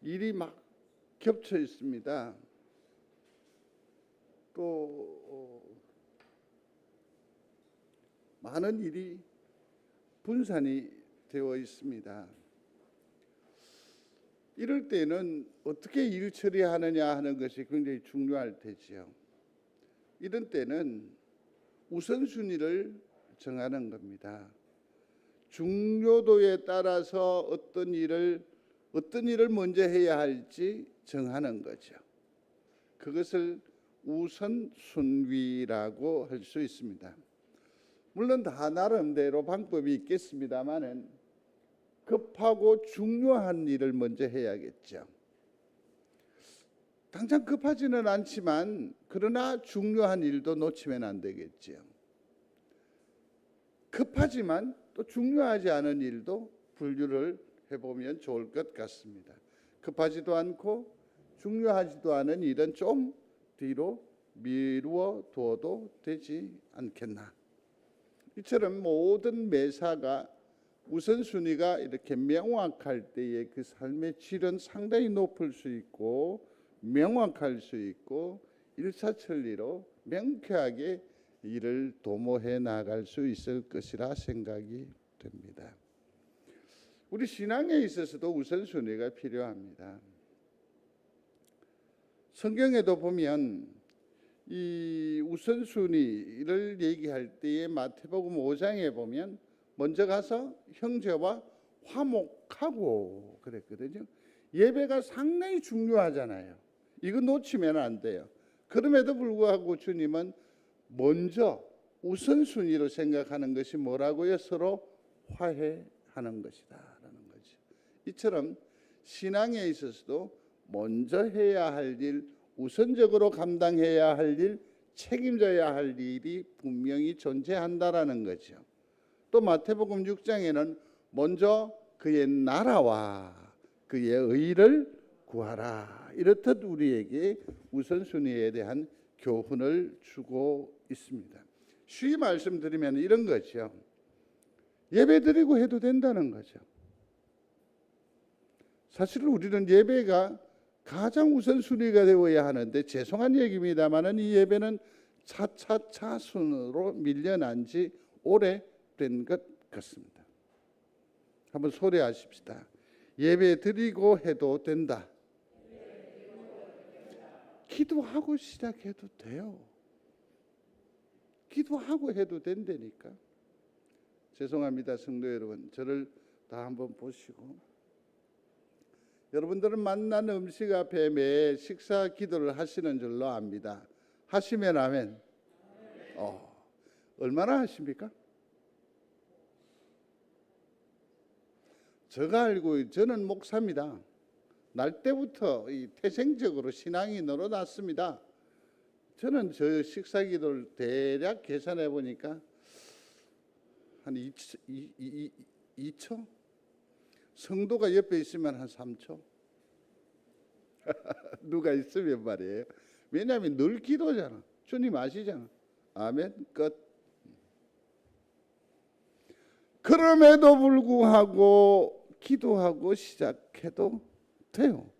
일이 막 겹쳐 있습니다. 또 많은 일이 분산이 되어 있습니다. 이럴 때는 어떻게 일 처리하느냐 하는 것이 굉장히 중요할 테지요. 이런 때는 우선순위를 정하는 겁니다. 중요도에 따라서 어떤 일을 먼저 해야 할지 정하는 거죠. 그것을 우선순위라고 할 수 있습니다. 물론 다 나름대로 방법이 있겠습니다만은 급하고 중요한 일을 먼저 해야겠죠. 당장 급하지는 않지만 그러나 중요한 일도 놓치면 안 되겠죠. 급하지만 또 중요하지 않은 일도 분류를 해보면 좋을 것 같습니다. 급하지도 않고 중요하지도 않은 일은 좀 뒤로 미루어 두어도 되지 않겠나. 이처럼 모든 매사가 우선순위가 이렇게 명확할 때에 그 삶의 질은 상당히 높을 수 있고 명확할 수 있고 일사천리로 명쾌하게 일을 도모해 나갈 수 있을 것이라 생각이 됩니다. 우리 신앙에 있어서도 우선순위가 필요합니다. 성경에도 보면 이 우선순위를 얘기할 때에 마태복음 5장에 보면 먼저 가서 형제와 화목하고 그랬거든요. 예배가 상당히 중요하잖아요. 이거 놓치면 안 돼요. 그럼에도 불구하고 주님은 먼저 우선순위로 생각하는 것이 뭐라고요? 서로 화해하는 것이다 라는 거죠. 이처럼 신앙에 있어서도 먼저 해야 할 일, 우선적으로 감당해야 할 일, 책임져야 할 일이 분명히 존재한다라는 거죠. 또 마태복음 6장에는 먼저 그의 나라와 그의 의를 구하라, 이렇듯 우리에게 우선순위에 대한 교훈을 주고 있습니다. 쉬이 말씀드리면 이런 거죠. 예배드리고 해도 된다는 거죠. 사실 우리는 예배가 가장 우선순위가 되어야 하는데, 죄송한 얘기입니다만 이 예배는 차차차 순으로 밀려난 지 오래된 것 같습니다. 한번 소리하십시다. 예배 드리고 해도 된다. 기도하고 시작해도 돼요. 기도하고 해도 된다니까. 죄송합니다, 성도 여러분. 저를 다 한번 보시고, 여러분들은 만난 음식 앞에 매 식사 기도를 하시는 줄로 압니다. 하시면 아멘. 얼마나 하십니까? 제가 알고, 저는 목사입니다. 날 때부터 이 태생적으로 신앙이 늘어났습니다. 저는 저 식사 기도를 대략 계산해 보니까 한 2초? 성도가 옆에 있으면 한 3초? 누가 있으면 말이에요. 왜냐하면 늘 기도잖아. 주님 아시잖아. 아멘. 끝. 그럼에도 불구하고 기도하고 시작해도 돼요.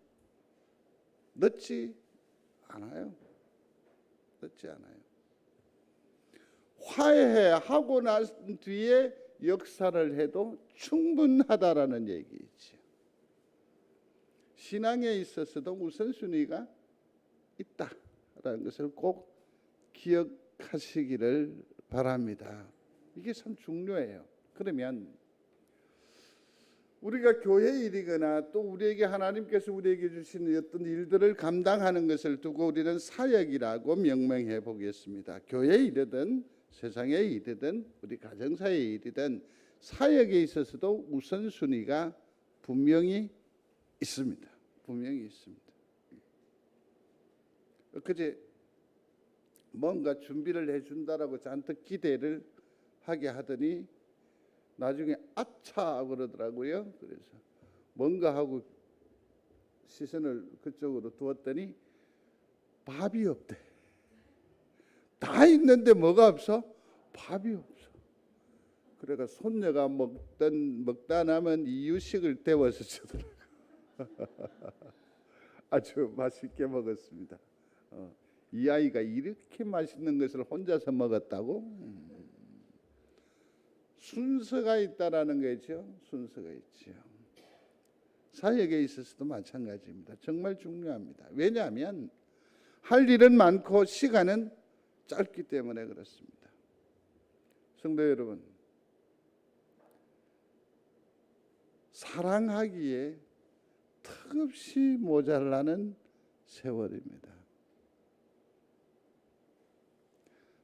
늦지 않아요. 늦지 않아요. 화해하고 난 뒤에 역사를 해도 충분하다라는 얘기죠. 신앙에 있어서도 우선순위가 있다라는 것을 꼭 기억하시기를 바랍니다. 이게 참 중요해요. 그러면 우리가 교회 일이거나 또 우리에게 하나님께서 우리에게 주신 어떤 일들을 감당하는 것을 두고 우리는 사역이라고 명명해 보겠습니다. 교회 일이든 세상의 일이든 우리 가정사의 일이든 사역에 있어서도 우선순위가 분명히 있습니다. 분명히 있습니다. 그제 뭔가 준비를 해준다라고 잔뜩 기대를 하게 하더니 나중에 아차 그러더라고요. 그래서 뭔가 하고 시선을 그쪽으로 두었더니 밥이 없대. 다 있는데 뭐가 없어? 밥이 없어. 그래가 손녀가 먹다 남은 이유식을 데워서 주더라고. 아주 맛있게 먹었습니다. 이 아이가 이렇게 맛있는 것을 혼자서 먹었다고? 순서가 있다라는 거죠. 순서가 있죠. 사역에 있어서도 마찬가지입니다. 정말 중요합니다. 왜냐하면 할 일은 많고 시간은 짧기 때문에 그렇습니다. 성도 여러분, 사랑하기에 턱없이 모자라는 세월입니다.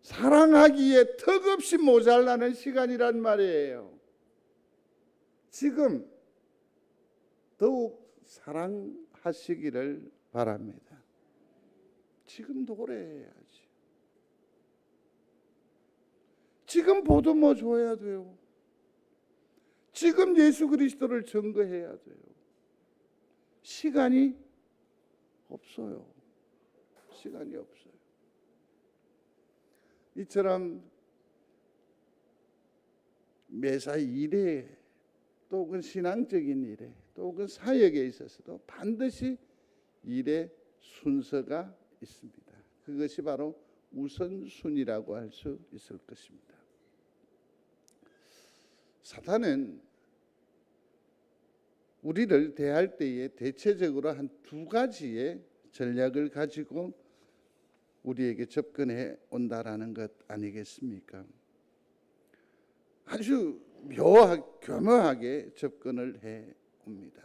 사랑하기에 턱없이 모자라는 시간이란 말이에요. 지금 더욱 사랑하시기를 바랍니다. 지금 노래해야지. 지금 보듬어 줘야 돼요. 지금 예수 그리스도를 증거해야 돼요. 시간이 없어요. 시간이 없어요. 이처럼 매사 일에 또 혹은 신앙적인 일에 또 혹은 사역에 있어서도 반드시 일의 순서가 있습니다. 그것이 바로 우선순위라고 할 수 있을 것입니다. 사탄은 우리를 대할 때에 대체적으로 한 두 가지의 전략을 가지고 우리에게 접근해 온다라는 것 아니겠습니까? 아주 교묘하게 접근을 해 옵니다.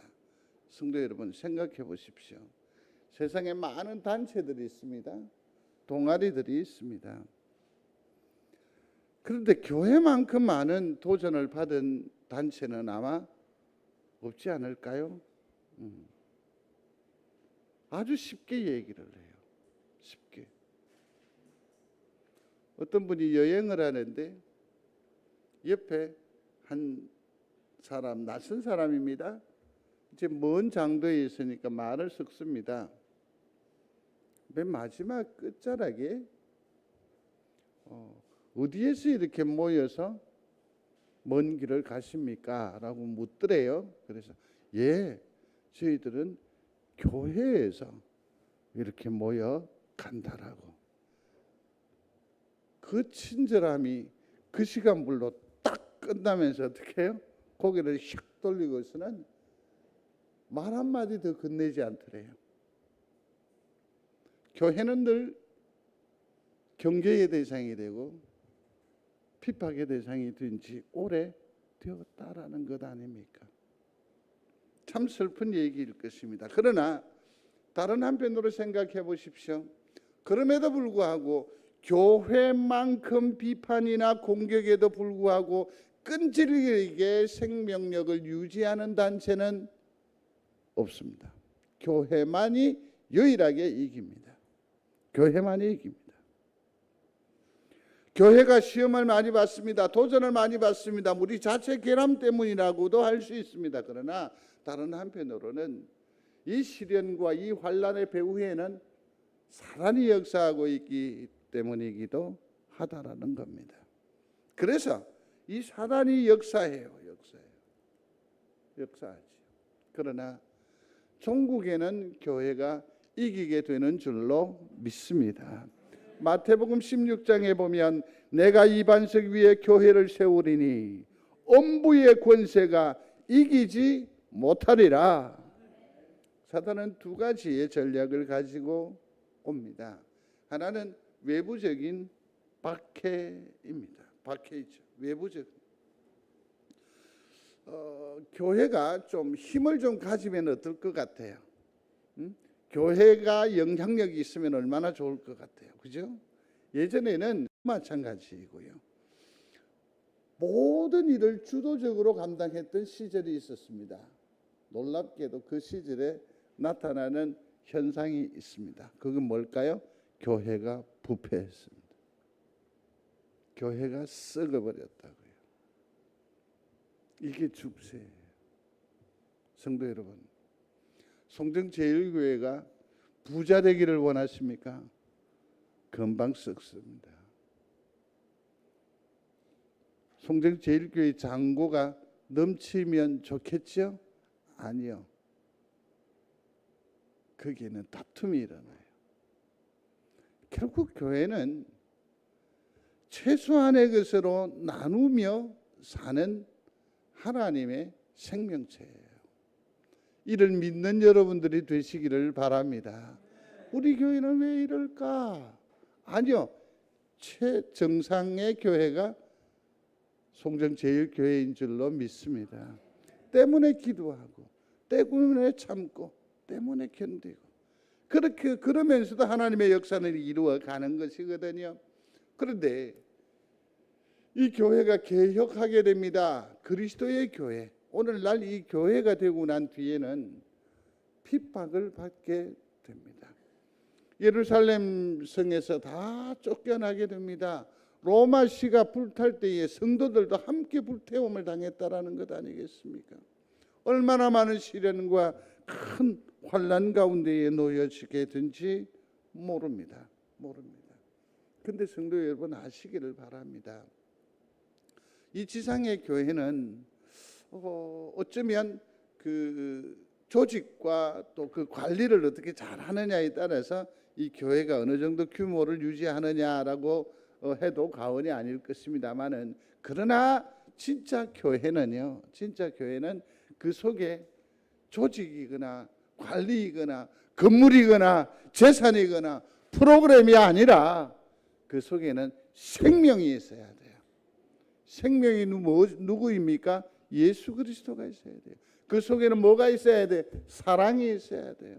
성도 여러분, 생각해 보십시오. 세상에 많은 단체들이 있습니다. 동아리들이 있습니다. 그런데 교회만큼 많은 도전을 받은 단체는 아마 없지 않을까요? 아주 쉽게 얘기를 해요. 쉽게. 어떤 분이 여행을 하는데 옆에 한 사람, 낯선 사람입니다. 이제 먼 장도에 있으니까 말을 섞습니다. 맨 마지막 끝자락에 어디에서 이렇게 모여서 먼 길을 가십니까? 라고 묻더래요. 그래서 예, 저희들은 교회에서 이렇게 모여 간다라고. 그 친절함이 그 시간불로 딱 끝나면서 어떻게 해요? 고개를 샥 돌리고서는 말 한마디 더 건네지 않더래요. 교회는 늘 경계의 대상이 되고 핍박의 대상이 된 지 오래 되었다라는 것 아닙니까? 참 슬픈 얘기일 것입니다. 그러나 다른 한편으로 생각해 보십시오. 그럼에도 불구하고 교회만큼 비판이나 공격에도 불구하고 끈질기게 생명력을 유지하는 단체는 없습니다. 교회만이 유일하게 이깁니다. 교회만이 이깁니다. 교회가 시험을 많이 받습니다. 도전을 많이 받습니다. 우리 자체 결함 때문이라고도 할 수 있습니다. 그러나 다른 한편으로는 이 시련과 이 환난의 배후에는 사단이 역사하고 있기 때문이기도 하다라는 겁니다. 그래서 이 사단이 역사해요. 역사하지. 그러나 종국에는 교회가 이기게 되는 줄로 믿습니다. 마태복음 16장에 보면 내가 이 반석 위에 교회를 세우리니 엄부의 권세가 이기지 못하리라. 사단은 두 가지의 전략을 가지고 옵니다. 하나는 외부적인 박해입니다. 박해이죠. 외부적. 교회가 좀 힘을 좀 가지면 어떨 것 같아요? 교회가 영향력이 있으면 얼마나 좋을 것 같아요. 그죠? 예전에는 마찬가지이고요. 모든 일을 주도적으로 감당했던 시절이 있었습니다. 놀랍게도 그 시절에 나타나는 현상이 있습니다. 그건 뭘까요? 교회가 부패했습니다. 교회가 썩어버렸다고요. 이게 주세예요. 성도 여러분, 송정제일교회가 부자 되기를 원하십니까? 금방 썩습니다. 송정제일교회 잔고가 넘치면 좋겠죠? 아니요. 거기에는 다툼이 일어나요. 결국 교회는 최소한의 것으로 나누며 사는 하나님의 생명체예요. 이를 믿는 여러분들이 되시기를 바랍니다. 우리 교회는 왜 이럴까? 아니요. 최정상의 교회가 송정제일교회인 줄로 믿습니다. 때문에 기도하고, 때문에 참고, 때문에 견디고, 그렇게 그러면서도 하나님의 역사는 이루어가는 것이거든요. 그런데 이 교회가 개혁하게 됩니다. 그리스도의 교회. 오늘날 이 교회가 되고 난 뒤에는 핍박을 받게 됩니다. 예루살렘 성에서 다 쫓겨나게 됩니다. 로마시가 불탈 때에 성도들도 함께 불태움을 당했다라는 것 아니겠습니까? 얼마나 많은 시련과 큰 환난 가운데에 놓여지게 된지 모릅니다. 근데 성도 여러분 아시기를 바랍니다. 이 지상의 교회는 어쩌면 그 조직과 또 그 관리를 어떻게 잘하느냐에 따라서 이 교회가 어느 정도 규모를 유지하느냐라고 해도 과언이 아닐 것입니다만은, 그러나 진짜 교회는 그 속에 조직이거나 관리이거나 건물이거나 재산이거나 프로그램이 아니라 그 속에는 생명이 있어야 돼요. 생명이 누구입니까? 예수 그리스도가 있어야 돼요. 그 속에는 뭐가 있어야 돼? 사랑이 있어야 돼요.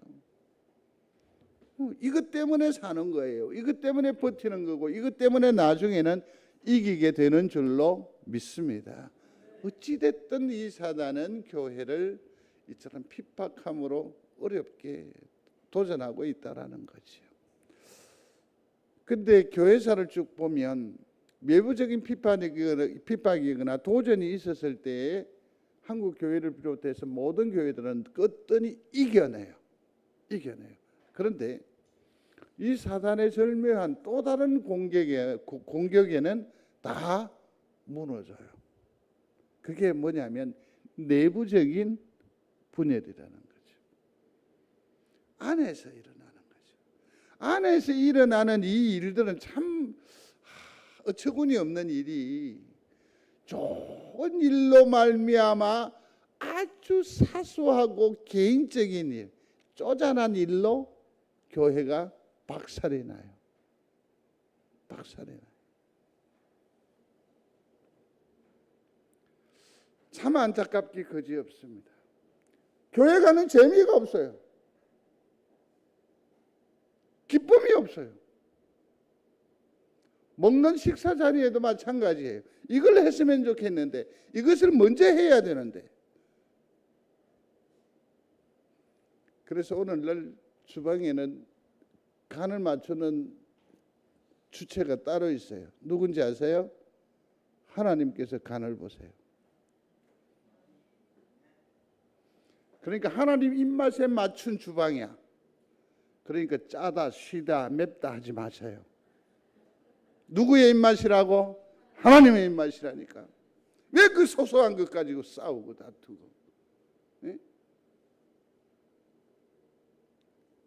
이것 때문에 사는 거예요. 이것 때문에 버티는 거고, 이것 때문에 나중에는 이기게 되는 줄로 믿습니다. 어찌됐든 이 사단은 교회를 이처럼 핍박함으로 어렵게 도전하고 있다라는 거죠. 근데 교회사를 쭉 보면 외부적인 핍박이거나 도전이 있었을 때에 한국 교회를 비롯해서 모든 교회들은 끝없이 이겨내요. 그런데 이 사단의 절묘한 또 다른 공격에는 다 무너져요. 그게 뭐냐면 내부적인 분열이라는 거죠. 안에서 일어나는 거죠. 안에서 일어나는 이 일들은 참 어처구니 없는 일이, 좋은 일로 말미암아 아주 사소하고 개인적인 일, 쪼잔한 일로 교회가 박살이 나요. 참 안타깝기 그지없습니다. 교회 가는 재미가 없어요. 기쁨이 없어요. 먹는 식사 자리에도 마찬가지예요. 이걸 했으면 좋겠는데, 이것을 먼저 해야 되는데. 그래서 오늘날 주방에는 간을 맞추는 주체가 따로 있어요. 누군지 아세요? 하나님께서 간을 보세요. 그러니까 하나님 입맛에 맞춘 주방이야. 그러니까 짜다, 쉬다, 맵다 하지 마세요. 누구의 입맛이라고? 하나님의 입맛이라니까. 왜 그 소소한 것 가지고 싸우고 다투고? 네?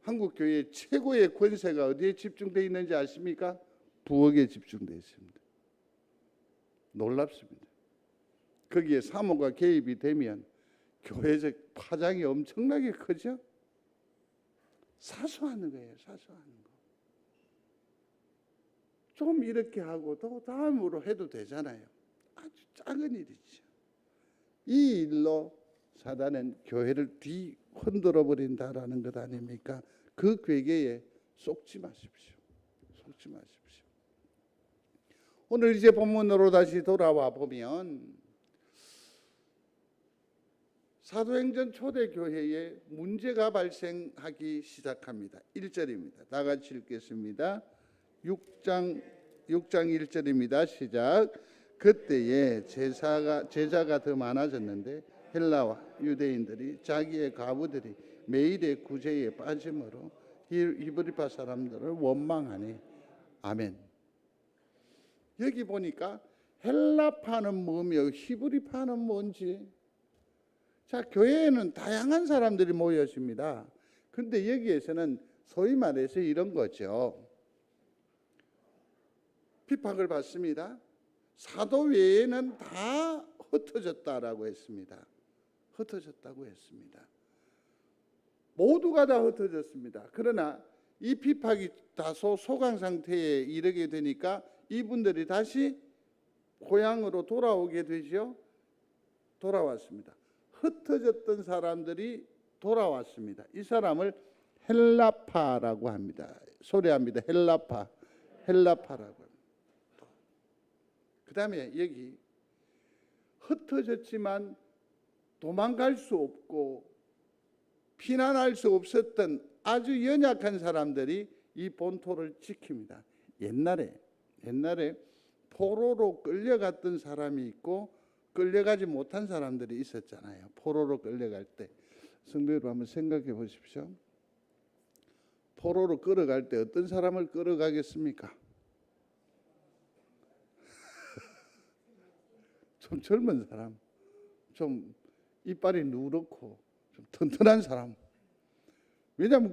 한국 교회의 최고의 권세가 어디에 집중되어 있는지 아십니까? 부엌에 집중되어 있습니다. 놀랍습니다. 거기에 사모가 개입이 되면 교회적 파장이 엄청나게 크죠. 사소한 거예요. 사소한 거. 좀 이렇게 하고 또 다음으로 해도 되잖아요. 아주 작은 일이죠. 이 일로 사단은 교회를 뒤흔들어 버린다라는 것 아닙니까? 그 괴계에 속지 마십시오. 오늘 이제 본문으로 다시 돌아와 보면 사도행전 초대교회에 문제가 발생하기 시작합니다. 1절입니다. 다 같이 읽겠습니다. 6장 1절입니다. 시작. 그때에 제자가 더 많아졌는데 헬라와 유대인들이 자기의 과부들이 매일의 구제에 빠짐으로 히브리파 사람들을 원망하니. 아멘. 여기 보니까 헬라파는 뭐며 히브리파는 뭔지. 자, 교회에는 다양한 사람들이 모였습니다. 근데 여기에서는 소위 말해서 이런 거죠. 핍박을 받습니다. 사도 외에는 다 흩어졌다라고 했습니다. 흩어졌다고 했습니다. 모두가 다 흩어졌습니다. 그러나 이 핍박이 다소 소강 상태에 이르게 되니까 이분들이 다시 고향으로 돌아오게 되죠. 돌아왔습니다. 흩어졌던 사람들이 돌아왔습니다. 이 사람을 헬라파라고 합니다. 소리합니다. 헬라파라고 합니다. 그 다음에 여기 흩어졌지만 도망갈 수 없고 피난할 수 없었던 아주 연약한 사람들이 이 본토를 지킵니다. 옛날에 포로로 끌려갔던 사람이 있고 끌려가지 못한 사람들이 있었잖아요. 포로로 끌려갈 때. 성도 여러분 한번 생각해 보십시오. 포로로 끌어갈 때 어떤 사람을 끌어가겠습니까? 좀 젊은 사람, 좀 이빨이 누렇고 좀 튼튼한 사람. 왜냐하면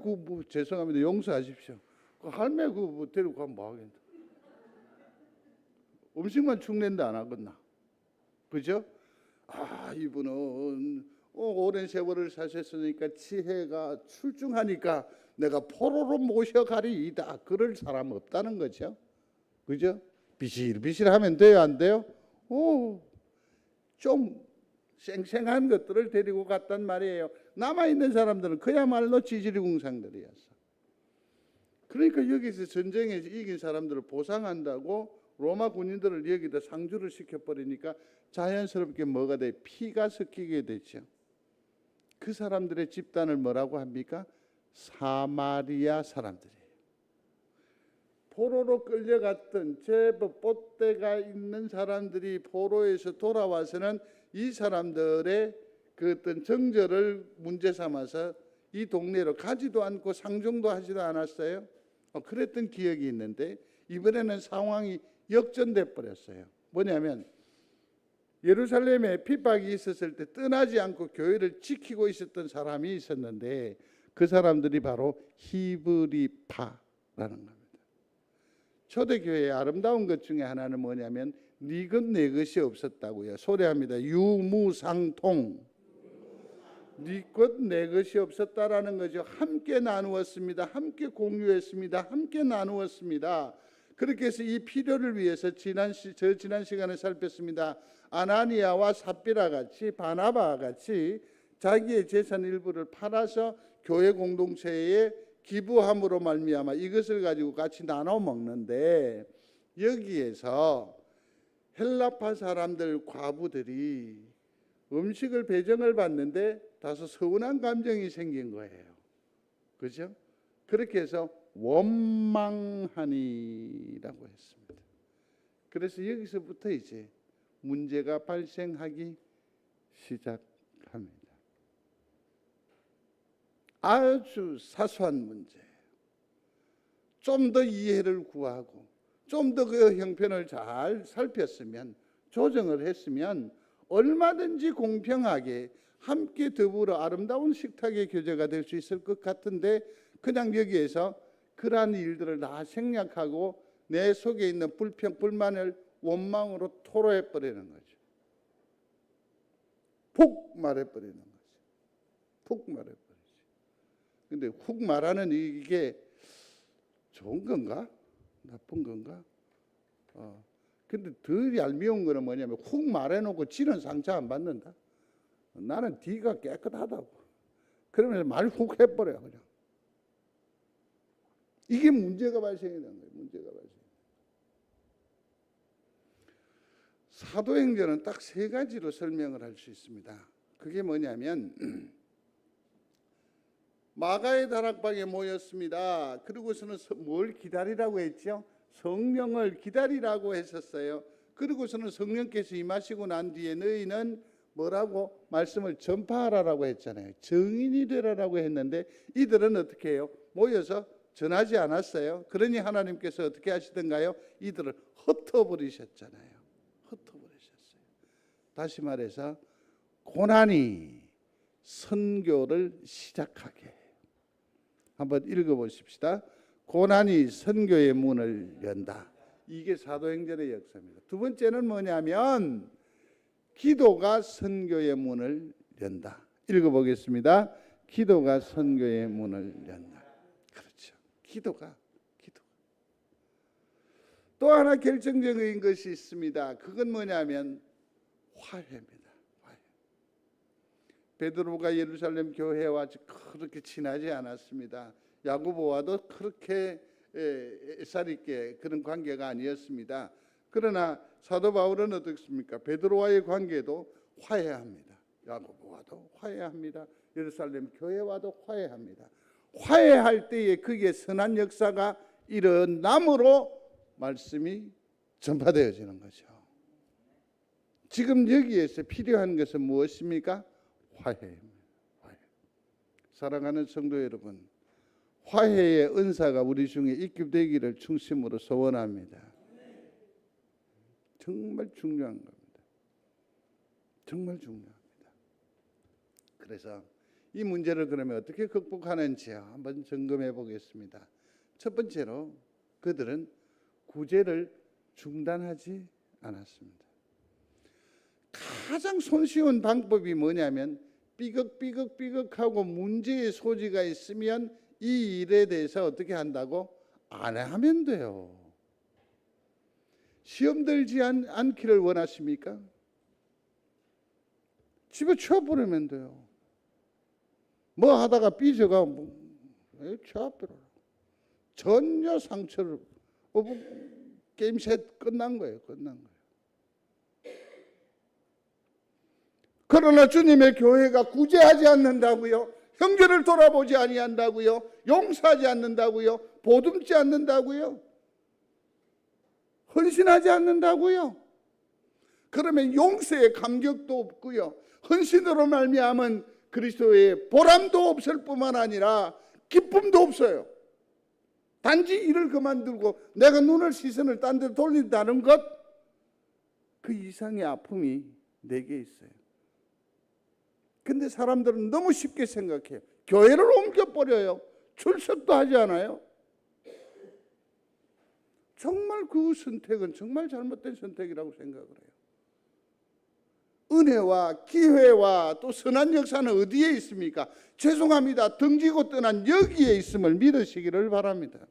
죄송합니다. 용서하십시오. 그 할매 데리고 가면 뭐 하겠나? 음식만 축낸다 안 하겠나? 그죠? 이분은 오랜 세월을 사셨으니까 지혜가 출중하니까 내가 포로로 모셔가리이다. 그럴 사람 없다는 거죠. 그죠? 비실비실하면 돼요, 안 돼요? 좀 쌩쌩한 것들을 데리고 갔단 말이에요. 남아있는 사람들은 그야말로 지지리궁상들이었어. 그러니까 여기서 전쟁에서 이긴 사람들을 보상한다고 로마 군인들을 여기다 상주를 시켜버리니까 자연스럽게 뭐가 돼? 피가 섞이게 되죠. 그 사람들의 집단을 뭐라고 합니까? 사마리아 사람들이에요. 포로로 끌려갔던 제법 봇대가 있는 사람들이 포로에서 돌아와서는 이 사람들의 그 어떤 정절을 문제 삼아서 이 동네로 가지도 않고 상종도 하지도 않았어요. 그랬던 기억이 있는데 이번에는 상황이 역전돼 버렸어요. 뭐냐면 예루살렘에 핍박이 있었을 때 떠나지 않고 교회를 지키고 있었던 사람이 있었는데 그 사람들이 바로 히브리파라는 겁니다. 초대교회의 아름다운 것 중에 하나는 뭐냐면 네 것 내 것이 없었다고요. 소리합니다. 유무상통. 네 것 내 것이 없었다라는 거죠. 함께 나누었습니다. 함께 공유했습니다. 함께 나누었습니다. 그렇게 해서 이 필요를 위해서 지난 시간에 살폈습니다. 아나니아와 삽비라 같이 바나바와 같이 자기의 재산 일부를 팔아서 교회 공동체에 기부함으로 말미암아 이것을 가지고 같이 나눠 먹는데 여기에서 헬라파 사람들 과부들이 음식을 배정을 받는데 다소 서운한 감정이 생긴 거예요. 그죠? 그렇게 해서 원망하니라고 했습니다. 그래서 여기서부터 이제 문제가 발생하기 시작합니다. 아주 사소한 문제. 좀 더 이해를 구하고 좀 더 그 형편을 잘 살폈으면 조정을 했으면 얼마든지 공평하게 함께 더불어 아름다운 식탁의 교제가 될 수 있을 것 같은데 그냥 여기에서 그러한 일들을 다 생략하고 내 속에 있는 불평, 불만을 원망으로 토로해버리는 거죠. 푹 말해버리는 거죠. 푹 말해버리죠. 근데 훅 말하는 이게 좋은 건가? 나쁜 건가? 근데 더 얄미운 거는 뭐냐면 훅 말해놓고 지는 상처 안 받는다. 나는 뒤가 깨끗하다고. 그러면 말 훅 해버려 그냥. 이게 문제가 발생이 된 거예요. 문제가 발생. 사도행전은 딱 세 가지로 설명을 할 수 있습니다. 그게 뭐냐면 마가의 다락방에 모였습니다. 그리고서는 뭘 기다리라고 했죠? 성령을 기다리라고 했었어요. 그리고서는 성령께서 임하시고 난 뒤에 너희는 뭐라고 말씀을 전파하라고 했잖아요. 증인이 되라라고 했는데 이들은 어떻게 해요? 모여서 전하지 않았어요. 그러니 하나님께서 어떻게 하시던가요? 이들을 흩어버리셨잖아요. 흩어버리셨어요. 다시 말해서 고난이 선교를 시작하게 해요. 한번 읽어보십시다. 고난이 선교의 문을 연다. 이게 사도행전의 역사입니다. 두 번째는 뭐냐면 기도가 선교의 문을 연다. 읽어보겠습니다. 기도가 선교의 문을 연다. 그렇죠. 기도가. 또 하나 결정적인 것이 있습니다. 그건 뭐냐면 화해입니다. 화해. 베드로가 예루살렘 교회와 그렇게 친하지 않았습니다. 야고보와도 그렇게 애살 있게 그런 관계가 아니었습니다. 그러나 사도 바울은 어떻습니까? 베드로와의 관계도 화해합니다. 야고보와도 화해합니다. 예루살렘 교회와도 화해합니다. 화해할 때에 그게 선한 역사가 일어남으로 말씀이 전파되어지는 거죠. 지금 여기에서 필요한 것은 무엇입니까? 화해입니다. 화해. 사랑하는 성도 여러분, 화해의 은사가 우리 중에 있게 되기를 중심으로 소원합니다. 정말 중요한 겁니다. 정말 중요합니다. 그래서 이 문제를 그러면 어떻게 극복하는지요? 한번 점검해 보겠습니다. 첫 번째로 그들은 구제를 중단하지 않았습니다. 가장 손쉬운 방법이 뭐냐면 삐걱삐걱삐걱하고 문제의 소지가 있으면 이 일에 대해서 어떻게 한다고? 안 하면 돼요. 시험 들지 않기를 원하십니까? 집어쳐버리면 돼요. 뭐 하다가 삐져가 쳐버려. 전혀 상처를 게임 셋 끝난 거예요. 그러나 주님의 교회가 구제하지 않는다고요? 형제를 돌아보지 아니한다고요? 용서하지 않는다고요? 보듬지 않는다고요? 헌신하지 않는다고요? 그러면 용서의 감격도 없고요, 헌신으로 말미암은 그리스도의 보람도 없을 뿐만 아니라 기쁨도 없어요. 단지 일을 그만두고 내가 눈을 시선을 딴 데 돌린다는 것, 그 이상의 아픔이 내게 있어요. 근데 사람들은 너무 쉽게 생각해요. 교회를 옮겨버려요. 출석도 하지 않아요. 정말 그 선택은 정말 잘못된 선택이라고 생각을 해요. 은혜와 기회와 또 선한 역사는 어디에 있습니까? 죄송합니다. 등지고 떠난 여기에 있음을 믿으시기를 바랍니다.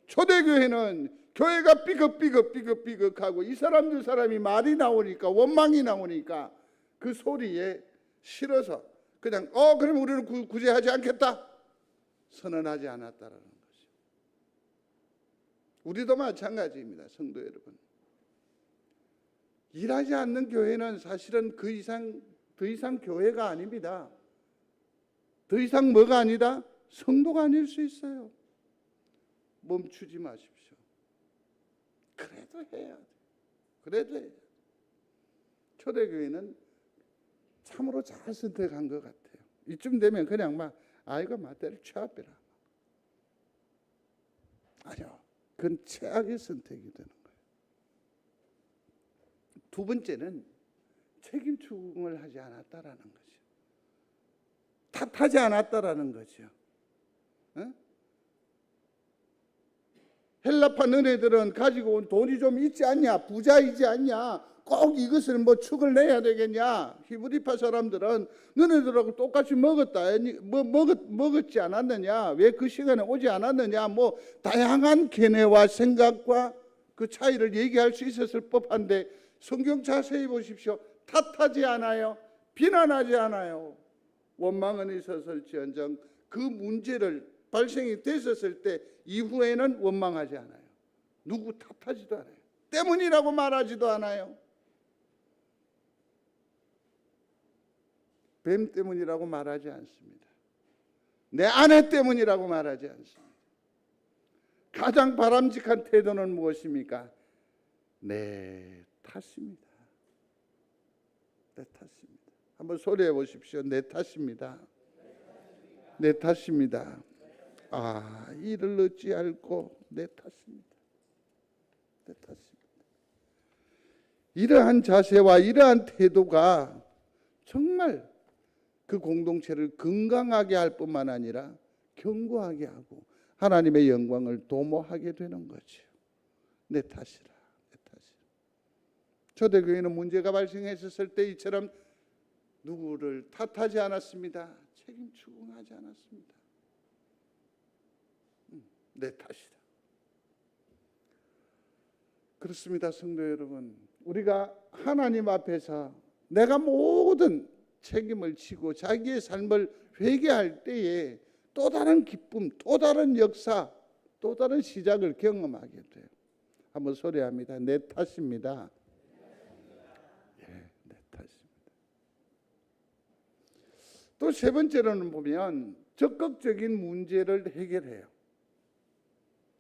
초대교회는 교회가 삐걱삐걱하고 이 사람 저 사람이 말이 나오니까, 원망이 나오니까 그 소리에 싫어서 그냥 그럼 우리는 구제하지 않겠다 선언하지 않았다라는 것이죠. 우리도 마찬가지입니다. 성도 여러분, 일하지 않는 교회는 사실은 더 이상 교회가 아닙니다. 더 이상 뭐가 아니다? 성도가 아닐 수 있어요. 멈추지 마십시오. 그래도 해야 돼. 그래도 해야 돼. 초대교회는 참으로 잘 선택한 것 같아요. 이쯤 되면 그냥 아이가 맞대를 쳐버려. 아니요, 그건 최악의 선택이 되는 거예요. 두 번째는 책임 추궁을 하지 않았다라는 거죠. 탓하지 않았다라는 거죠. 헬라파 너네들은 가지고 온 돈이 좀 있지 않냐? 부자이지 않냐? 꼭 이것을 축을 내야 되겠냐? 히브리파 사람들은 너네들하고 똑같이 먹었지 않았느냐? 왜 그 시간에 오지 않았느냐? 다양한 견해와 생각과 그 차이를 얘기할 수 있었을 법한데 성경 자세히 보십시오. 탓하지 않아요. 비난하지 않아요. 원망은 있었을지언정 그 문제를 발생이 됐었을 때 이후에는 원망하지 않아요. 누구 탓하지도 않아요. 때문이라고 말하지도 않아요. 뱀 때문이라고 말하지 않습니다. 내 아내 때문이라고 말하지 않습니다. 가장 바람직한 태도는 무엇입니까? 내 탓입니다. 내 탓입니다. 한번 소리해 보십시오. 내 탓입니다. 내 탓입니다. 이를 어찌할꼬 내 탓입니다. 내 탓입니다. 이러한 자세와 이러한 태도가 정말 그 공동체를 건강하게 할 뿐만 아니라 견고하게 하고 하나님의 영광을 도모하게 되는 거죠. 내 탓이라, 내 탓이라. 초대교회는 문제가 발생했었을 때 이처럼 누구를 탓하지 않았습니다. 책임 추궁하지 않았습니다. 내 탓이다. 그렇습니다, 성도 여러분. 우리가 하나님 앞에서 내가 모든 책임을 지고 자기의 삶을 회개할 때에 또 다른 기쁨, 또 다른 역사, 또 다른 시작을 경험하게 돼요. 한번 소리합니다. 내 탓입니다. 예, 내 탓입니다. 또 세 번째로는 보면 적극적인 문제를 해결해요.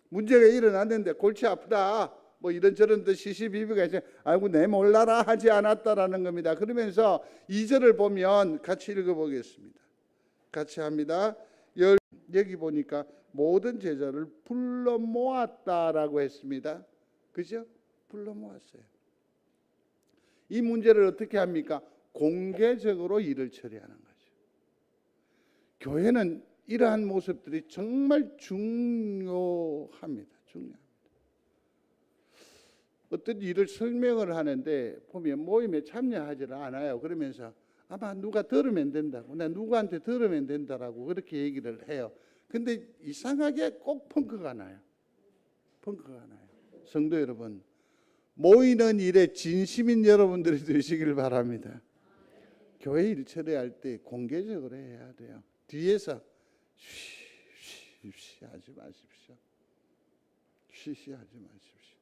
문제가 일어났는데 골치 아프다, 뭐 이런저런 시시비비가 있어요. 아이고 내 몰라라 하지 않았다라는 겁니다. 그러면서 2절을 보면 같이 읽어보겠습니다. 같이 합니다. 여기 보니까 모든 제자를 불러 모았다라고 했습니다. 그죠? 불러 모았어요. 이 문제를 어떻게 합니까? 공개적으로 일을 처리하는 거죠. 교회는 이러한 모습들이 정말 중요합니다. 어떤 일을 설명을 하는데 보면 모임에 참여하지를 않아요. 그러면서 아마 누가 들으면 된다고, 나 누구한테 들으면 된다라고 그렇게 얘기를 해요. 근데 이상하게 꼭 펑크가 나요. 펑크가 나요. 성도 여러분, 모이는 일에 진심인 여러분들이 되시길 바랍니다. 교회 일 처리할 때 공개적으로 해야 돼요. 뒤에서 쉬쉬 하지 마십시오. 쉬쉬 하지 마십시오.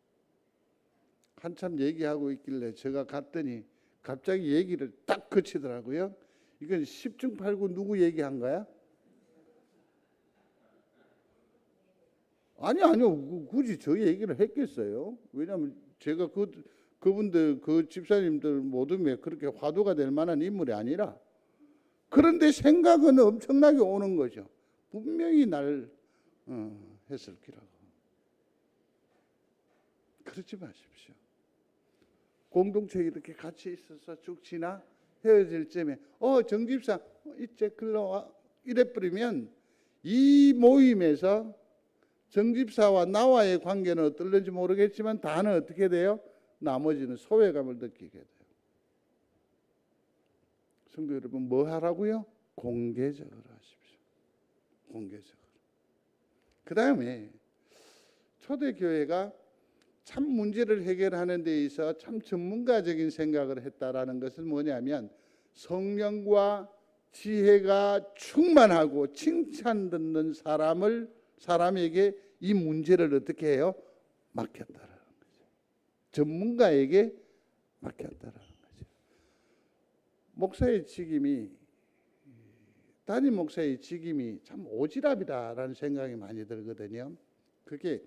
한참 얘기하고 있길래 제가 갔더니 갑자기 얘기를 딱 그치더라고요. 이건 10중 8구 누구 얘기한 거야? 아니요. 굳이 저 얘기를 했겠어요? 왜냐하면 제가 그분들, 그 집사님들 모둠에 그렇게 화두가 될 만한 인물이 아니라. 그런데 생각은 엄청나게 오는 거죠. 분명히 날 했을 기라고. 그러지 마십시오. 공동체 이렇게 같이 있어서 쭉 지나 헤어질 쯤에 정집사 이제 글러와 이래버리면 이 모임에서 정집사와 나와의 관계는 어떨는지 모르겠지만 다는 어떻게 돼요? 나머지는 소외감을 느끼게 돼요. 성도 여러분, 뭐 하라고요? 공개적으로 하십시오. 공개적으로. 그 다음에 초대교회가 참 문제를 해결하는 데 있어 참 전문가적인 생각을 했다라는 것은 뭐냐면 성령과 지혜가 충만하고 칭찬 듣는 사람에게 이 문제를 어떻게 해요? 맡겼다라는 거죠. 전문가에게 맡겼다라는 거죠. 목사의 직임이, 담임 목사의 직임이 참 오지랖이다라는 생각이 많이 들거든요. 그게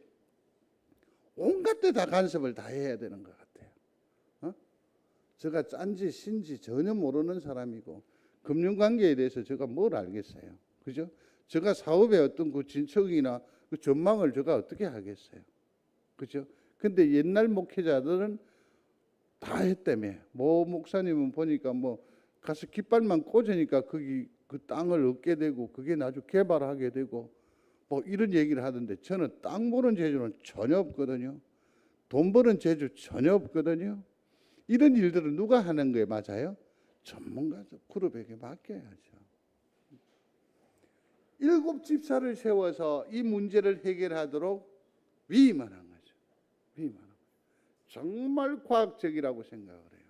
온갖 데 다 간섭을 다 해야 되는 것 같아요. 제가 짠지 신지 전혀 모르는 사람이고 금융관계에 대해서 제가 뭘 알겠어요. 그죠? 제가 사업의 어떤 그 진척이나 그 전망을 제가 어떻게 하겠어요. 그죠? 근데 옛날 목회자들은 다 했다며. 뭐 목사님은 보니까 뭐 가서 깃발만 꽂으니까 거기 그 땅을 얻게 되고 그게 나중에 개발하게 되고 뭐 이런 얘기를 하던데 저는 땅 보는 재주는 전혀 없거든요. 돈 버는 재주 전혀 없거든요. 이런 일들을 누가 하는 거예요? 맞아요? 전문가적 그룹에게 맡겨야죠. 7 집사를 세워서 이 문제를 해결하도록 위임하는 거죠. 위임하는 거죠. 정말 과학적이라고 생각을 해요.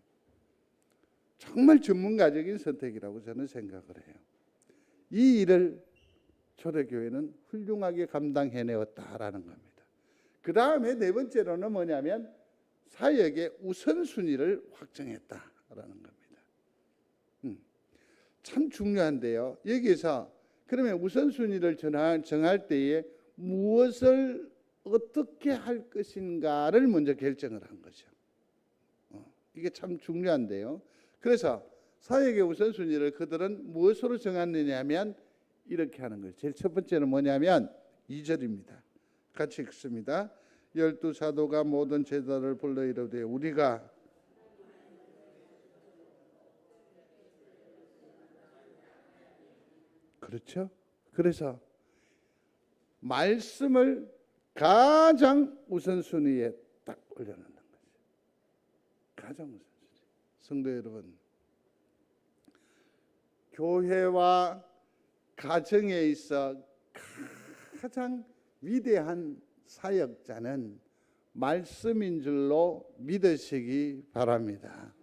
정말 전문가적인 선택이라고 저는 생각을 해요. 이 일을 초대교회는 훌륭하게 감당해내었다라는 겁니다. 그 다음에 네 번째로는 뭐냐면 사역의 우선순위를 확정했다라는 겁니다. 참 중요한데요. 여기서 그러면 우선순위를 정할 때에 무엇을 어떻게 할 것인가를 먼저 결정을 한 거죠. 이게 참 중요한데요. 그래서 사역의 우선순위를 그들은 무엇으로 정했느냐 하면 이렇게 하는 거예요. 제일 첫 번째는 뭐냐면 2절입니다. 같이 읽습니다. 12 사도가 모든 제자를 불러 이르되 우리가 그렇죠? 그래서 말씀을 가장 우선순위에 딱 올려놓는 거죠. 가장 우선순위. 성도 여러분, 교회와 가정에 있어 가장 위대한 사역자는 말씀인 줄로 믿으시기 바랍니다.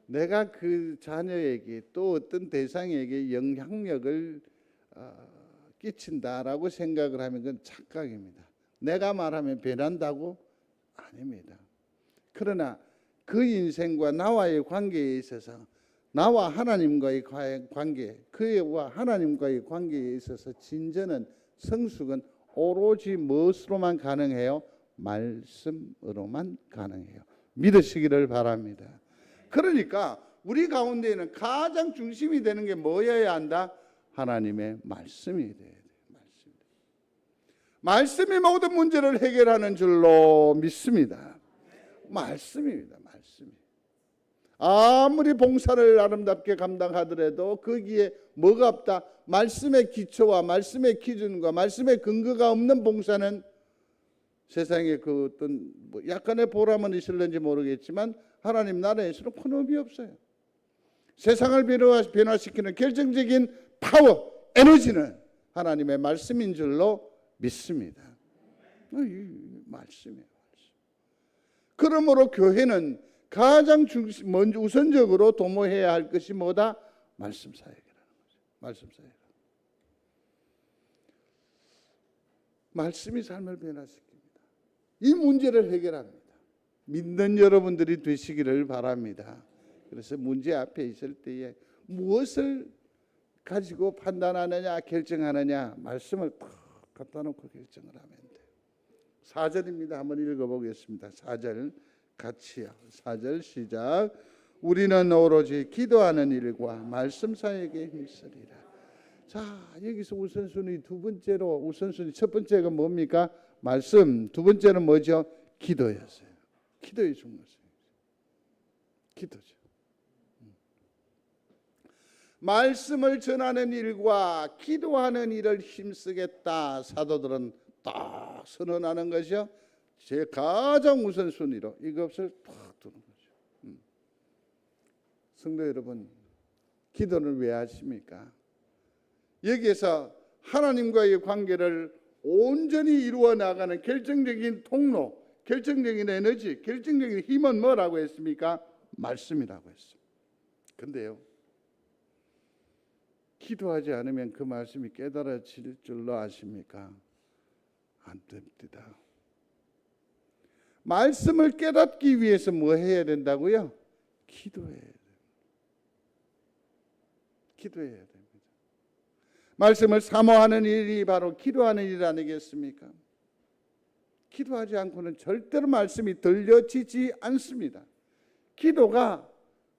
내가 그 자녀에게 또 어떤 대상에게 영향력을 끼친다라고 생각을 하면 그건 착각입니다. 내가 말하면 변한다고? 아닙니다. 그러나 그 인생과 나와의 관계에 있어서 나와 하나님과의 관계, 그와 하나님과의 관계에 있어서 진전은 성숙은 오로지 무엇으로만 가능해요? 말씀으로만 가능해요. 믿으시기를 바랍니다. 그러니까 우리 가운데에는 가장 중심이 되는 게 뭐여야 한다? 하나님의 말씀이 돼야 돼요. 말씀이 모든 문제를 해결하는 줄로 믿습니다. 말씀입니다. 말씀이. 아무리 봉사를 아름답게 감당하더라도 거기에 뭐가 없다? 말씀의 기초와 말씀의 기준과 말씀의 근거가 없는 봉사는 세상에 그 어떤 약간의 보람은 있을는지 모르겠지만 하나님 나라에서는 큰 의미 없어요. 세상을 변화시키는 결정적인 파워, 에너지는 하나님의 말씀인 줄로 믿습니다. 말씀이에요. 그러므로 교회는 가장 먼저 우선적으로 도모해야 할 것이 뭐다? 말씀 사역이라는 거죠. 말씀 사역. 말씀이 삶을 변화시킵니다. 이 문제를 해결합니다. 믿는 여러분들이 되시기를 바랍니다. 그래서 문제 앞에 있을 때에 무엇을 가지고 판단하느냐 결정하느냐 말씀을 탁 갖다 놓고 결정을 하면 돼요. 4절입니다. 한번 읽어보겠습니다. 4절 같이요. 4절 시작. 우리는 오로지 기도하는 일과 말씀 사역에 힘쓰리라. 자, 여기서 우선순위 두 번째로 우선순위 첫 번째가 뭡니까? 말씀. 두 번째는 뭐죠? 기도였어요. 기도의 중요성. 기도죠. 말씀을 전하는 일과 기도하는 일을 힘쓰겠다. 사도들은 딱 선언하는 것이요. 제 가장 우선순위로 이것을 딱 두는 거죠. 성도 여러분, 기도는 왜 하십니까? 여기에서 하나님과의 관계를 온전히 이루어 나가는 결정적인 통로, 결정적인 에너지, 결정적인 힘은 뭐라고 했습니까? 말씀이라고 했습니다. 근데요, 기도하지 않으면 그 말씀이 깨달아질 줄로 아십니까? 안 됩니다. 말씀을 깨닫기 위해서 뭐 해야 된다고요? 기도해야 돼요. 기도해야 됩니다. 말씀을 사모하는 일이 바로 기도하는 일 아니겠습니까? 기도하지 않고는 절대로 말씀이 들려지지 않습니다. 기도가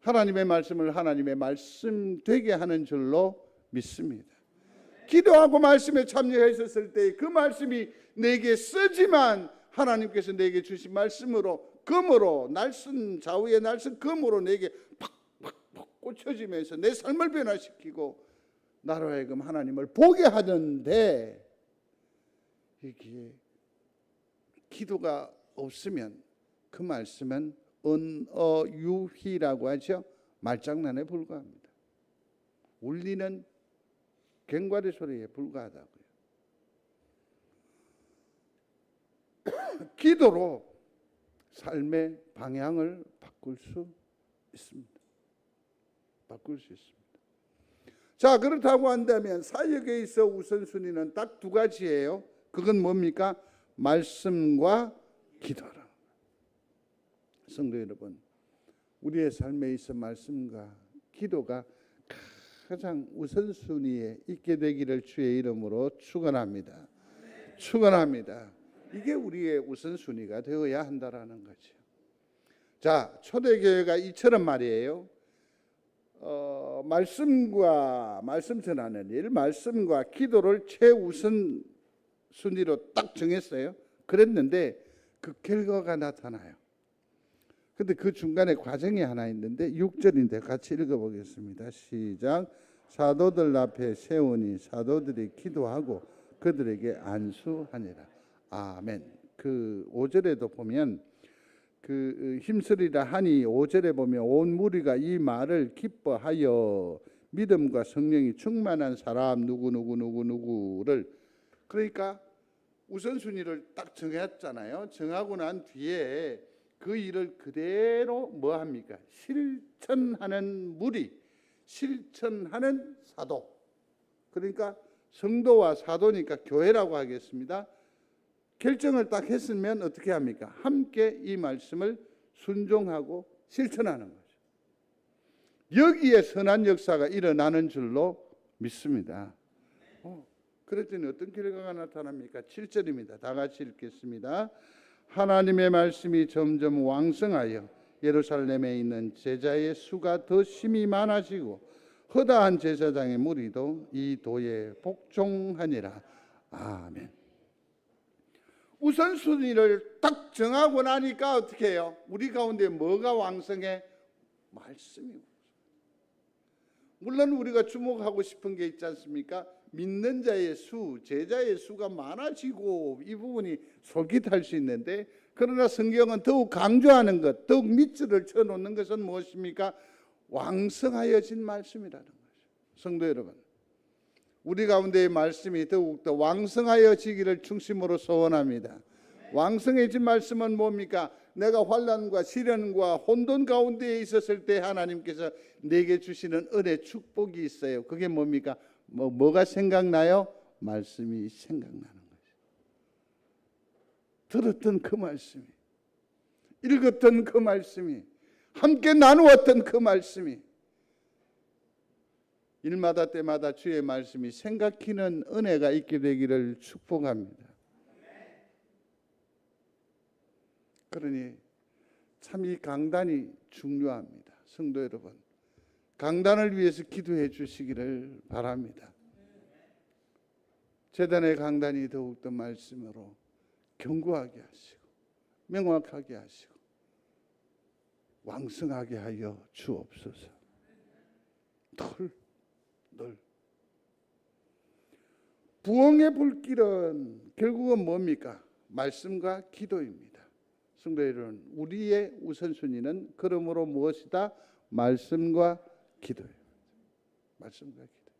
하나님의 말씀을 하나님의 말씀 되게 하는 줄로 믿습니다. 기도하고 말씀에 참여했었을 때 그 말씀이 내게 쓰지만 하나님께서 내게 주신 말씀으로 금으로 날선 좌우의 날선 금으로 내게 팍팍팍 꽂혀지면서 내 삶을 변화시키고 나로 하여금 하나님을 보게 하는데 이게 기도가 없으면 그 말씀은 은어유희라고 하죠. 말장난에 불과합니다. 울리는 괭과리 소리에 불과하다고요. 기도로 삶의 방향을 바꿀 수 있습니다. 바꿀 수 있습니다. 자, 그렇다고 한다면 사역에 있어 우선순위는 딱 두 가지예요. 그건 뭡니까? 말씀과 기도라. 성도 여러분, 우리의 삶에 있어 말씀과 기도가 가장 우선순위에 있게 되기를 주의 이름으로 축원합니다. 축원합니다. 이게 우리의 우선순위가 되어야 한다라는 거죠. 자, 초대교회가 이처럼 말이에요. 말씀 전하는 일, 말씀과 기도를 최우선 순위로 딱 정했어요. 그랬는데 그 결과가 나타나요. 근데 그 중간에 과정이 하나 있는데 6절인데 같이 읽어보겠습니다. 시작. 사도들 앞에 세우니 사도들이 기도하고 그들에게 안수하니라. 아멘. 그 5절에도 보면 그 힘쓰리라 하니 5절에 보면 온 무리가 이 말을 기뻐하여 믿음과 성령이 충만한 사람 누구를, 그러니까 우선순위를 딱 정했잖아요. 정하고 난 뒤에 그 일을 그대로 뭐 합니까? 실천하는 무리, 실천하는 사도. 그러니까 성도와 사도니까 교회라고 하겠습니다. 결정을 딱 했으면 어떻게 합니까? 함께 이 말씀을 순종하고 실천하는 거죠. 여기에 선한 역사가 일어나는 줄로 믿습니다. 그랬더니 어떤 결과가 나타납니까? 7절입니다. 다 같이 읽겠습니다. 하나님의 말씀이 점점 왕성하여 예루살렘에 있는 제자의 수가 더 심히 많아지고 허다한 제사장의 무리도 이 도에 복종하니라. 아멘. 우선순위를 딱 정하고 나니까 어떻게 해요? 우리 가운데 뭐가 왕성해? 말씀이. 물론 우리가 주목하고 싶은 게 있지 않습니까? 믿는 자의 수, 제자의 수가 많아지고 이 부분이 솔깃할 수 있는데, 그러나 성경은 더욱 강조하는 것, 더욱 밑줄을 쳐놓는 것은 무엇입니까? 왕성하여진 말씀이라는 거죠. 성도 여러분, 우리 가운데의 말씀이 더욱더 왕성하여지기를 중심으로 소원합니다. 왕성해진 말씀은 뭡니까? 내가 환난과 시련과 혼돈 가운데에 있었을 때 하나님께서 내게 주시는 은혜, 축복이 있어요. 그게 뭡니까? 뭐가 생각나요? 말씀이 생각나는 거죠. 들었던 그 말씀이, 읽었던 그 말씀이, 함께 나누었던 그 말씀이, 일마다 때마다 주의 말씀이 생각히는 은혜가 있게 되기를 축복합니다. 그러니 참 이 강단이 중요합니다. 성도 여러분, 강단을 위해서 기도해 주시기를 바랍니다. 제단의 강단이 더욱더 말씀으로 견고하게 하시고 명확하게 하시고 왕성하게 하여 주옵소서. 늘 부흥의 불길은 결국은 뭡니까? 말씀과 기도입니다. 성도 여러분, 우리의 우선순위는 그러므로 무엇이다? 말씀과 기도예요. 말씀과 기도.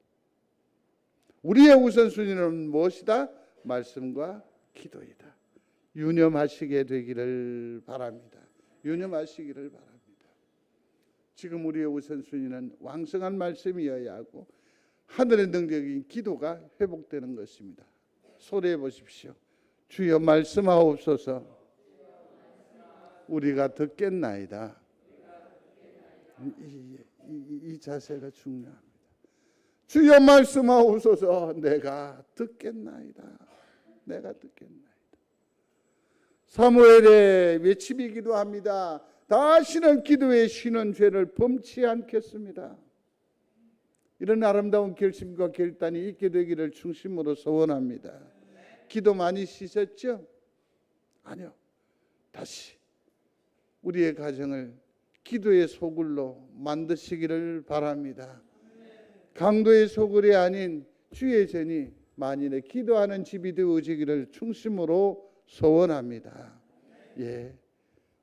우리의 우선순위는 무엇이다? 말씀과 기도이다. 유념하시게 되기를 바랍니다. 유념하시기를 바랍니다. 지금 우리의 우선순위는 왕성한 말씀이어야 하고 하늘의 능력인 기도가 회복되는 것입니다. 소리해 보십시오. 주여 말씀하옵소서. 우리가 듣겠나이다. 이 자세가 중요합니다. 주여 말씀하옵소서. 내가 듣겠나이다. 내가 듣겠나이다. 사무엘의 외침이기도 합니다. 다시는 기도에 쉬는 죄를 범치 않겠습니다. 이런 아름다운 결심과 결단이 있게 되기를 중심으로 소원합니다. 기도 많이 쉬셨죠? 아니요. 다시 우리의 가정을 기도의 소굴로 만드시기를 바랍니다. 강도의 소굴이 아닌 주의 전이 만인의 기도하는 집이 되어지기를 중심으로 소원합니다. 예,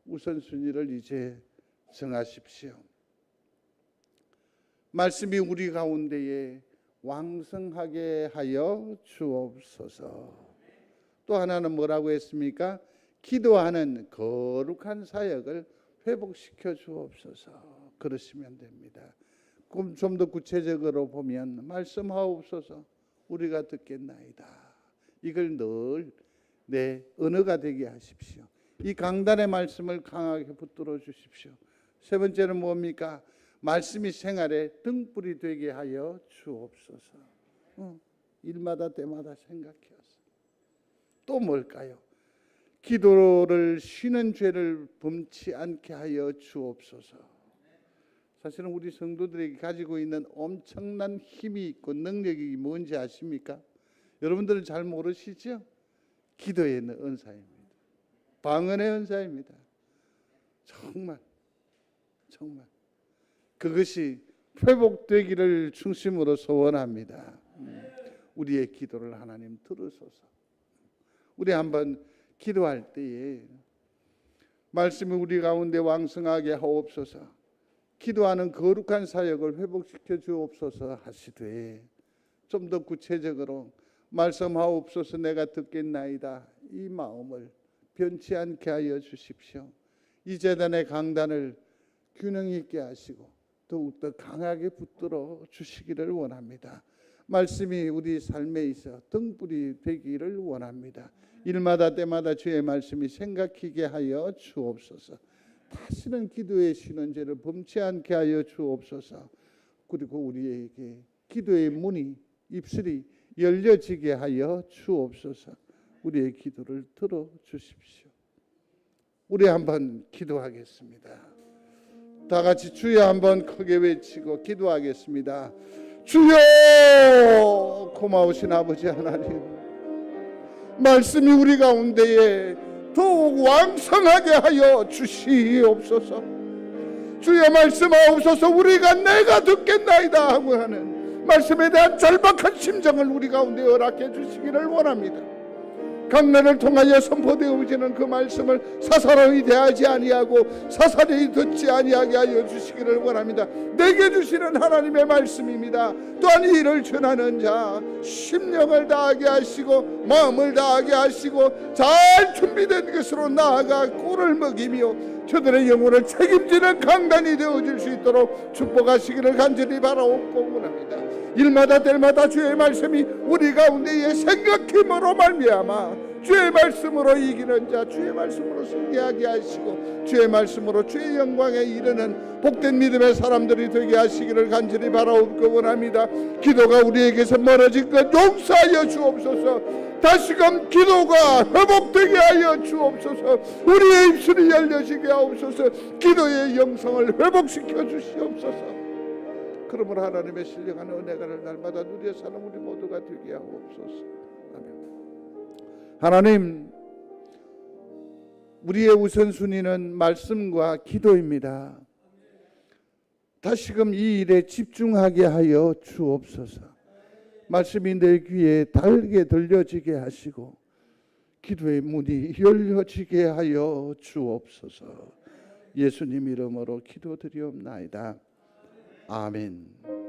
우선순위를 이제 정하십시오. 말씀이 우리 가운데에 왕성하게 하여 주옵소서. 또 하나는 뭐라고 했습니까? 기도하는 거룩한 사역을 회복시켜 주옵소서. 그러시면 됩니다. 그럼 좀 더 구체적으로 보면 말씀하옵소서. 우리가 듣겠나이다. 이걸 늘 내 언어가 되게 하십시오. 이 강단의 말씀을 강하게 붙들어 주십시오. 세 번째는 뭡니까? 말씀이 생활의 등불이 되게 하여 주옵소서. 일마다 때마다 생각해서. 또 뭘까요? 기도를 쉬는 죄를 범치 않게 하여 주옵소서. 사실은 우리 성도들에게 가지고 있는 엄청난 힘이 있고 능력이 뭔지 아십니까? 여러분들은 잘 모르시죠? 기도의 은사입니다. 방언의 은사입니다. 정말 그것이 회복되기를 중심으로 소원합니다. 우리의 기도를 하나님 들으소서. 우리 한번 기도할 때에 말씀이 우리 가운데 왕성하게 하옵소서. 기도하는 거룩한 사역을 회복시켜 주옵소서 하시되 좀 더 구체적으로 말씀하옵소서. 내가 듣겠나이다. 이 마음을 변치 않게 하여 주십시오. 이 제단의 강단을 균형 있게 하시고 더욱더 강하게 붙들어 주시기를 원합니다. 말씀이 우리 삶에 있어 등불이 되기를 원합니다. 일마다 때마다 주의 말씀이 생각히게 하여 주옵소서. 다시는 기도의 신원제를 범치 않게 하여 주옵소서. 그리고 우리에게 기도의 문이 입술이 열려지게 하여 주옵소서. 우리의 기도를 들어 주십시오. 우리 한번 기도하겠습니다. 다 같이 주여 한번 크게 외치고 기도하겠습니다. 주여, 고마우신 아버지 하나님, 말씀이 우리 가운데에 더욱 왕성하게 하여 주시옵소서. 주의 말씀하옵소서. 우리가 내가 듣겠나이다 하고 하는 말씀에 대한 절박한 심정을 우리 가운데 허락해 주시기를 원합니다. 강단을 통하여 선포되어지는 그 말씀을 사사로이 대하지 아니하고 사사로이 듣지 아니하게 하여 주시기를 원합니다. 내게 주시는 하나님의 말씀입니다. 또한 이를 전하는 자 심령을 다하게 하시고 마음을 다하게 하시고 잘 준비된 것으로 나아가 꿀을 먹이며 저들의 영혼을 책임지는 강단이 되어질 수 있도록 축복하시기를 간절히 바라옵고 원합니다. 일마다 때마다 주의 말씀이 우리 가운데에 생각힘으로 말미암아 주의 말씀으로 이기는 자, 주의 말씀으로 승리하게 하시고 주의 말씀으로 주의 영광에 이르는 복된 믿음의 사람들이 되게 하시기를 간절히 바라옵고 원합니다. 기도가 우리에게서 멀어진 것 용서하여 주옵소서. 다시금 기도가 회복되게 하여 주옵소서. 우리의 입술이 열려지게 하옵소서. 기도의 영성을 회복시켜 주시옵소서. 그러므로 하나님의 신령한 은혜가 날마다 누려 사는 우리 모두가 되게 하옵소서. 아멘. 하나님, 우리의 우선순위는 말씀과 기도입니다. 다시금 이 일에 집중하게 하여 주옵소서. 말씀이 내 귀에 달게 들려지게 하시고 기도의 문이 열려지게 하여 주옵소서. 예수님 이름으로 기도드리옵나이다. 아멘.